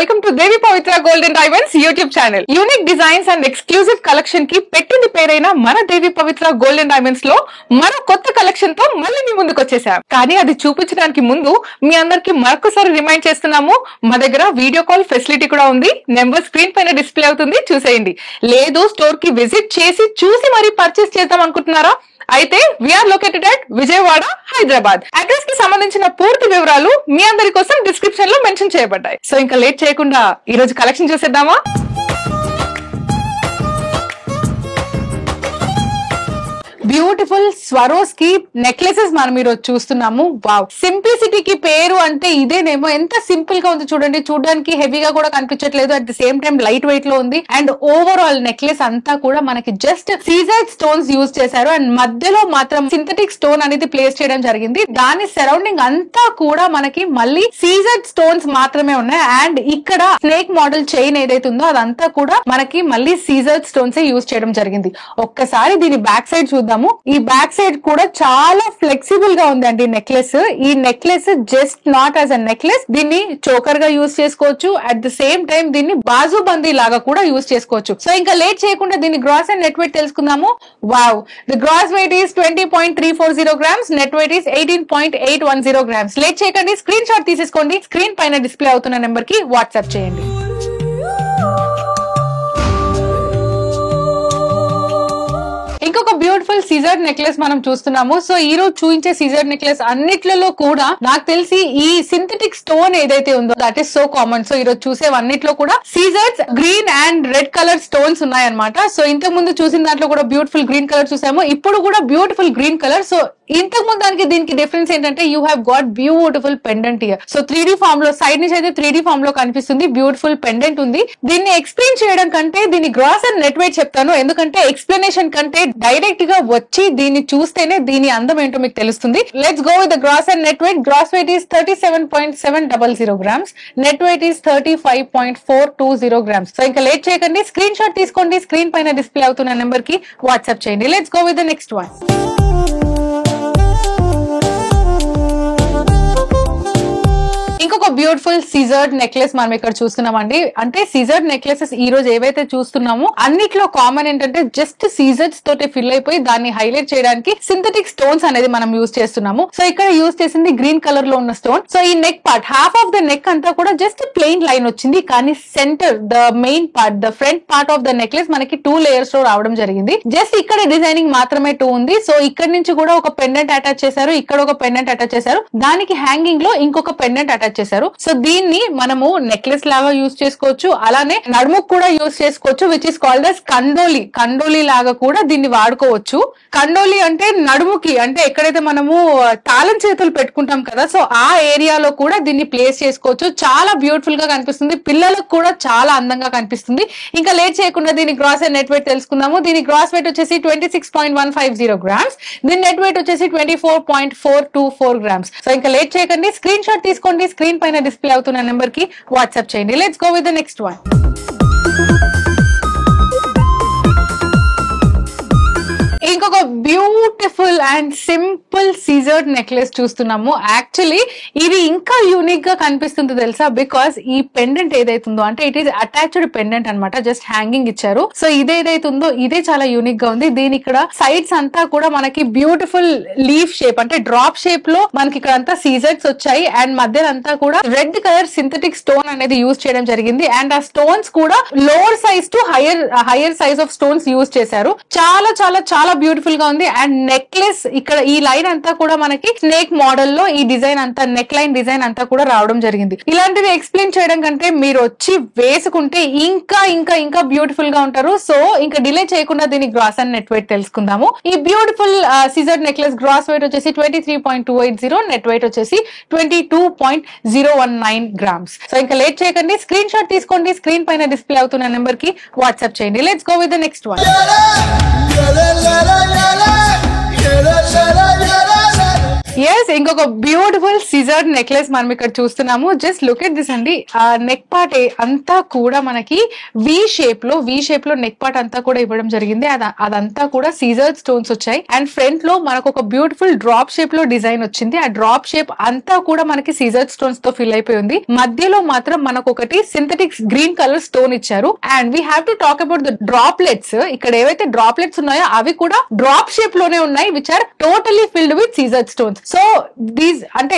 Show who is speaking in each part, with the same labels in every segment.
Speaker 1: welcome to Devi Pavitra Gold and Diamonds YouTube channel. Unique designs and exclusive collection ki పెట్టింది పేరైన మన దేవి పవిత్ర gold and diamonds లో మరో కొత్త collection తో మళ్ళీ మీ ముందుకు వచ్చేసాం. కానీ అది చూపించడానికి ముందు మీ అందరికి మరొకసారి రిమైండ్ చేస్తున్నాము, మా దగ్గర వీడియో కాల్ ఫెసిలిటీ కూడా ఉంది. నెంబర్ స్క్రీన్ పైన డిస్ప్లే అవుతుంది, చూసేయండి. లేదు స్టోర్ కి విజిట్ చేసి చూసి మరి పర్చేస్ చేద్దాం అనుకుంటున్నారా? అయితే we are located at Vijayawada, Hyderabad. Address కి సంబంధించిన పూర్తి వివరాలు మీ అందరి కోసం డిస్క్రిప్షన్ లో మెన్షన్ చేయబడ్డాయి. సో ఇంకా లేట్ చేయకుండా ఈ రోజు కలెక్షన్ చూసేద్దామా? బ్యూటిఫుల్ స్వరోస్కి నెక్లెసెస్ మనం ఈరోజు చూస్తున్నాము. వావ్, సింప్లిసిటీకి పేరు అంటే ఇదేనేమో. ఎంత సింపుల్ గా ఉంది చూడండి, చూడడానికి హెవీగా కూడా కనిపించట్లేదు, at the same time light weight లో ఉంది. అండ్ ఓవరాల్ నెక్లెస్ అంతా కూడా మనకి జస్ట్ సీజర్డ్ స్టోన్స్ యూజ్ చేశారు. అండ్ మధ్యలో మాత్రం సింథటిక్ స్టోన్ అనేది ప్లేస్ చేయడం జరిగింది. దాని సరౌండింగ్ అంతా కూడా మనకి మళ్ళీ సీజర్డ్ స్టోన్స్ మాత్రమే ఉన్నాయి. అండ్ ఇక్కడ స్నేక్ మోడల్ చైన్ ఏదైతే ఉందో అదంతా కూడా మనకి మళ్ళీ సీజర్డ్ స్టోన్స్ యూజ్ చేయడం జరిగింది. ఒక్కసారి దీని బ్యాక్ సైడ్ చూద్దాం. ఈ బ్యాక్ సైడ్ కూడా చాలా ఫ్లెక్సిబుల్ గా ఉందండి నెక్లెస్. ఈ necklace just not as a necklace, దీన్ని చోకర్ గా యూజ్ చేసుకోవచ్చు. అట్ ద సేమ్ టైం దీన్ని బాజుబందీ లాగా కూడా యూజ్ చేసుకోవచ్చు. సో ఇంకా లేట్ చేయకుండా దీని గ్రాస్ అండ్ నెట్ వెయిట్ తెలుసుకుందాము. Wow, the gross weight is 20.340 grams, net weight is 18.810 grams. Late చేయకండి, స్క్రీన్ షాట్ తీసేసుకోండి. స్క్రీన్ పైన డిస్ప్లే అవుతున్న నెంబర్ కి వాట్సాప్ చేయండి. ఇంకొక బ్యూటిఫుల్ సీజర్డ్ నెక్లెస్ మనం చూస్తున్నాము. సో ఈ రోజు చూపించే సీజర్డ్ నెక్లెస్ అన్నిట్లలో కూడా నాకు తెలిసి ఈ సింథటిక్ స్టోన్ ఏదైతే ఉందో that is so common. So ఈ రోజు చూసేవన్నిట్లో కూడా సీజర్డ్స్ green and red colour stones ఉన్నాయన్నమాట. సో ఇంతకు ముందు చూసిన దాంట్లో కూడా బ్యూటిఫుల్ గ్రీన్ కలర్ చూసాము, ఇప్పుడు కూడా బ్యూటిఫుల్ గ్రీన్ కలర్. సో ఇంతకు ముందు దానికి దీనికి డిఫరెన్స్ ఏంటంటే you have got beautiful pendant here. So 3D form లో సైడ్ నుంచి అయితే 3D ఫామ్ లో కనిపిస్తుంది, బ్యూటిఫుల్ పెండెంట్ ఉంది. దీన్ని ఎక్స్ప్లెయిన్ చేయడం కంటే దీని గ్రాస్ అండ్ నెట్ వెయిట్ చెప్తాను, ఎందుకంటే ఎక్స్ప్లెనేషన్ కంటే డైరెక్ట్ గా వచ్చి దీన్ని చూస్తేనే దీని అందం ఏంటో మీకు తెలుస్తుంది. Let's go with the gross and net weight. Gross weight is 37.700 grams, net weight is 35.420 grams. So ఇంకా లేట్ చేయకండి, స్క్రీన్ షాట్ తీసుకోండి. స్క్రీన్ పైన డిస్ప్లే అవుతున్న నెంబర్ కి వాట్సాప్ చేయండి. Let's go with the next one. ఇంకొక బ్యూటిఫుల్ సీజర్డ్ necklace మనం ఇక్కడ చూస్తున్నామండి. అంటే సీజర్డ్ నెక్లెసెస్ ఈ రోజు ఏవైతే చూస్తున్నామో అన్నిట్లో కామన్ ఏంటంటే జస్ట్ సీజర్స్ తోటి ఫిల్ అయిపోయి దాన్ని హైలైట్ చేయడానికి సింథటిక్ స్టోన్స్ అనేది మనం యూజ్ చేస్తున్నాము. సో ఇక్కడ యూజ్ చేసింది గ్రీన్ కలర్ లో ఉన్న స్టోన్. సో ఈ neck part, half of the neck అంతా కూడా జస్ట్ ప్లెయిన్ లైన్ వచ్చింది, కానీ centre the main part, the front part of the necklace మనకి 2 లేయర్స్ లో రావడం జరిగింది. జస్ట్ ఇక్కడ డిజైనింగ్ మాత్రమే 2 ఉంది. సో ఇక్కడ నుంచి కూడా ఒక పెండెంట్ అటాచ్ చేశారు, ఇక్కడ ఒక పెండెంట్ అటాచ్ చేశారు, దానికి హ్యాంగింగ్ లో ఇంకొక పెండెంట్ అటాచ్ చేశారు. సో దీన్ని మనము నెక్లెస్ లాగా యూజ్ చేసుకోవచ్చు, అలానే నడుముకు కూడా యూజ్ చేసుకోవచ్చు, విచ్ ఇస్ కాల్డ్ అస్ కండోలి. కండోలి లాగా కూడా దీన్ని వాడుకోవచ్చు. కండోలి అంటే నడుముకి, అంటే ఎక్కడైతే మనము తాళం చేతులు పెట్టుకుంటాం కదా, సో ఆ ఏరియాలో కూడా దీన్ని ప్లేస్ చేసుకోవచ్చు. చాలా బ్యూటిఫుల్ గా కనిపిస్తుంది, పిల్లలకు కూడా చాలా అందంగా కనిపిస్తుంది. ఇంకా లేట్ చేయకుండా దీని గ్రాస్ అండ్ నెట్ వెయిట్ తెలుసుకుందాము. దీని గ్రాస్ వెయిట్ వచ్చేసి 26.150 గ్రామ్స్, దీని నెట్ వెయిట్ వచ్చేసి 24.424 గ్రామ్స్. సో ఇంకా లేట్ చేయకండి, స్క్రీన్ షాట్ తీసుకోండి. స్క్రీన్ పైన డిస్ప్లే అవుతున్న నెంబర్ కి వాట్సాప్ చేయండి. Let's go with the next one. ఇంకొక బ్యూటిఫుల్ అండ్ సింపుల్ సీజర్డ్ నెక్లెస్ చూస్తున్నాము. యాక్చువల్లీ ఇది ఇంకా యూనిక్ గా కనిపిస్తుంది తెలుసా, బికాస్ ఈ పెండెంట్ ఏదైతుందో అంటే ఇట్ ఈస్ అటాచ్డ్ పెండెంట్ అనమాట, జస్ట్ హ్యాంగింగ్ ఇచ్చారు. సో ఇదేదైతుందో ఇదే చాలా యూనిక్ గా ఉంది. దీని ఇక్కడ సైడ్స్ అంతా కూడా మనకి బ్యూటిఫుల్ లీఫ్ షేప్, అంటే డ్రాప్ షేప్ లో మనకి ఇక్కడ అంతా సీజర్స్ వచ్చాయి. అండ్ మధ్య అంతా కూడా రెడ్ కలర్ సింథటిక్ స్టోన్ అనేది యూజ్ చేయడం జరిగింది. అండ్ ఆ స్టోన్స్ కూడా lower size to hire size of stones use చేశారు. చాలా చాలా చాలా బ్యూటిఫుల్ గా ఉంది. అండ్ నెక్లెస్ ఇక్కడ ఈ లైన్ అంతా కూడా మనకి స్నేక్ మోడల్ లో ఈ డిజైన్ అంతా, నెక్ లైన్ డిజైన్ అంతా కూడా రావడం జరిగింది. ఇలాంటివి ఎక్స్ప్లెయిన్ చేయడం కంటే మీరు వచ్చి వేసుకుంటే ఇంకా ఇంకా ఇంకా బ్యూటిఫుల్ గా ఉంటారు. సో ఇంకా డిలే చేయకుండా దీని గ్రాస్ అండ్ నెట్ వెయిట్ తెలుసుకుందాము. ఈ బ్యూటిఫుల్ సీజర్డ్ నెక్లెస్ గ్రాస్ వెయిట్ వచ్చేసి 23.280, నెట్ వెయిట్ వచ్చేసి 22.019 గ్రామ్స్. సో ఇంకా లేట్ చేయకండి, స్క్రీన్ షాట్ తీసుకోండి. స్క్రీన్ పైన డిస్ప్లే అవుతున్న నెంబర్ కి వాట్సాప్ చేయండి. Let's go with the next one. Yes, ఇంకొక బ్యూటిఫుల్ సిజర్ నెక్లెస్ మనం ఇక్కడ చూస్తున్నాము. జస్ట్ లుక్ ఎట్ దిస్ అండి. ఆ నెక్ పార్ట్ అంతా కూడా మనకి వి షేప్ లో నెక్ పార్ట్ అంతా కూడా ఇవ్వడం జరిగింది. అదంతా కూడా సీజర్ స్టోన్స్ వచ్చాయి. అండ్ ఫ్రంట్ లో మనకు ఒక బ్యూటిఫుల్ డ్రాప్ షేప్ లో డిజైన్ వచ్చింది. ఆ డ్రాప్ షేప్ అంతా కూడా మనకి సీజర్ స్టోన్స్ తో ఫిల్ అయిపోయి ఉంది. మధ్యలో మాత్రం మనకు ఒకటి సింథటిక్ గ్రీన్ కలర్ స్టోన్ ఇచ్చారు. And we have to talk about the droplets. ఇక్కడ ఏవైతే డ్రాప్లెట్స్ ఉన్నాయో అవి కూడా డ్రాప్ షేప్ లోనే ఉన్నాయి, which are totally filled with సీజర్ స్టోన్స్. సో దీస్ అంటే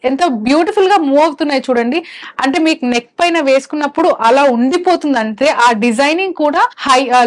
Speaker 1: ఎంత బ్యూటిఫుల్ గా మూవ్ అవుతున్నాయి చూడండి. అంటే మీకు నెక్ పైన వేసుకున్నప్పుడు అలా ఉండిపోతుంది. అంటే ఆ డిజైనింగ్ కూడా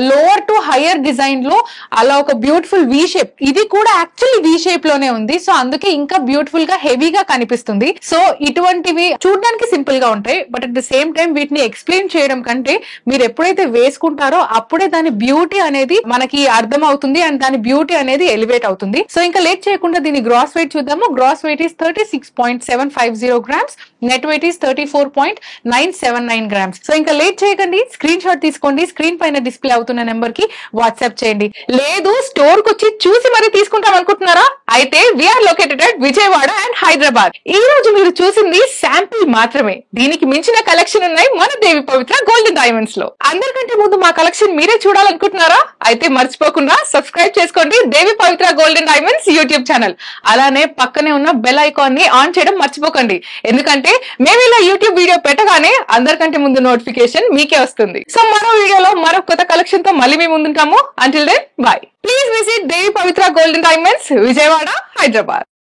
Speaker 1: లోవర్ టు హైయర్ డిజైన్ లో అలా ఒక బ్యూటిఫుల్ వి షేప్. ఇది కూడా యాక్చువల్లీ వి షేప్ లోనే ఉంది. సో అందుకే ఇంకా బ్యూటిఫుల్ గా హెవీగా కనిపిస్తుంది. సో ఇటువంటివి చూడడానికి సింపుల్ గా ఉంటాయి, but at the same time వీటిని ఎక్స్ప్లెయిన్ చేయడం కంటే మీరు ఎప్పుడైతే వేసుకుంటారో అప్పుడే దాని బ్యూటీ అనేది మనకి అర్థం అవుతుంది అండ్ దాని బ్యూటీ అనేది ఎలివేట్ అవుతుంది. సో ఇంకా లేట్ చేయకుండా దీని గ్రాస్ వెయిట్ చూద్దాము. Gross weight is 36.750 grams. Net weight is 34.979 grams. So ఇంకా లేట్ చేయకండి, స్క్రీన్ షాట్ తీసుకోండి. స్క్రీన్ పైన డిస్ప్లే అవుతున్న నెంబర్ కి వాట్సాప్ చేయండి. లేదు స్టోర్ కు వచ్చి చూసి మరి తీసుకుంటాం అనుకుంటున్నారా? అయితే we are located at Vijayawada and Hyderabad. ఈ రోజు మీరు చూసింది శాంపిల్ మాత్రమే. దీనికి మించిన కలెక్షన్ ఉన్నాయి మన దేవి పవిత్ర గోల్డెన్ డైమండ్స్ లో. అందరికంటే ముందు మా కలెక్షన్ మీరే చూడాలనుకుంటున్నారా? అయితే మర్చిపోకుండా సబ్స్క్రైబ్ చేసుకోండి దేవి Pavitra golden diamonds YouTube channel. అలానే పక్కనే ఉన్న బెల్ ఐకాన్ ని ఆన్ చేయడం మర్చిపోకండి, ఎందుకంటే మేము ఇలా యూట్యూబ్ వీడియో పెట్టగానే అందరికంటే ముందు నోటిఫికేషన్ మీకే వస్తుంది. సో మరో వీడియోలో మరో కొత్త కలెక్షన్ తో మళ్ళీ మేము ముందుంటాము. Until then bye. Please visit Devi Pavitra golden diamonds Vijayawada, Hyderabad.